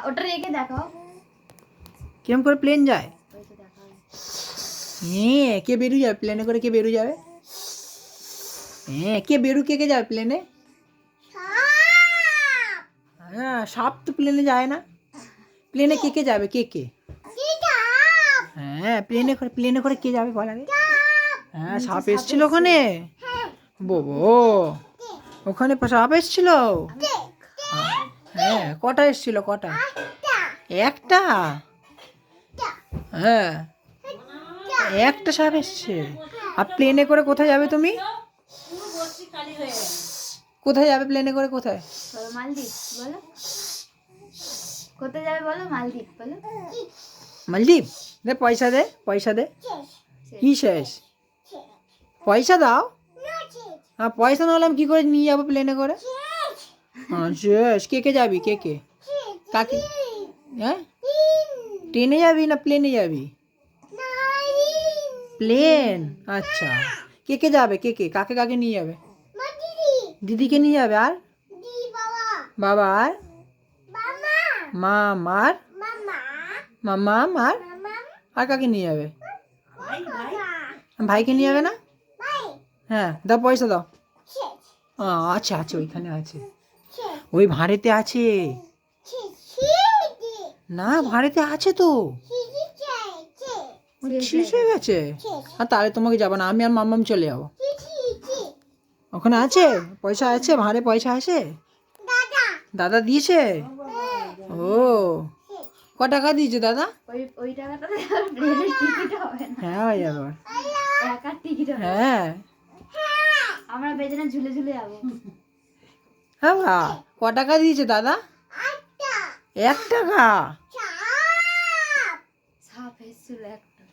ওটা রেখে দেখাও। কিরম করে প্লেন যায়? ওই তো দেখাও। হ্যাঁ, কে বেরু যাবে প্লেনে করে? কে বেরু যাবে? হ্যাঁ, কে বেরু কে কে যাবে প্লেনে? হ্যাঁ, সাপ তো প্লেনে যায় না। প্লেনে কে কে যাবে? কে কে? হ্যাঁ, প্লেনে করে কে যাবে বল আগে? হ্যাঁ, নিচে সাপ সাপ এসেছিল ওখানে। বোবো, ওখানে সাপ এসেছিল। হ্যাঁ, কটা এসেছিল? কটা? একটা? হ্যাঁ, একটা সাপ এসছে। আর প্লেনে করে কোথায় যাবে তুমি? কোথায় যাবে প্লেনে করে? কোথায়? বলো মালদ্বীপ বলো। কোথায় যাবে বলো? মালদ্বীপ বলো। মালদ্বীপ। দে পয়সা দে, পয়সা দে। কি শেষ? পয়সা দাও। হ্যাঁ, পয়সা না হলে আমি কি করে নিয়ে যাবো প্লেনে করে? হ্যাঁ শেষ। কে কে যাবি? কে কে? কাকে? হ্যাঁ, ট্রেনে যাবি না প্লেনে যাবি? প্লেন। আচ্ছা, কে কে যাবে? কে কে? কাকে কাকে নিয়ে যাবে? দিদিকে নিয়ে যাবে। আর বাবা? আর মা? মার? মামা? মার? আর কাকে নিয়ে যাবে? ভাইকে নিয়ে যাবে না? হ্যাঁ, দাও পয়সা দাও। আচ্ছা আছে, ওইখানে আছে, ওই ভাঁড়েতে আছে। না, ভাঁড়েতে আছে তো। শেষ হয়ে গেছে। আর তাহলে তোমাকে যাবো না, আমি আর মাম্মাম চলে যাবো। ওখানে আছে পয়সা? আছে ভাঁড়ে পয়সা আছে? দাদা দিয়েছে? ও, ক টাকা দিয়েছে দাদা? ওই টাকাটাতে প্লেনের টিকিট হবে না। হ্যাঁ হয়ে যাবে। একার টিকিট হবে। হ্যাঁ আমরা বেজনে ঝুলে ঝুলে যাবো। হ্যাঁ বা, ক টাকা দিয়েছে দাদা? 1 টাকা। সাপ এসেছিল একটা।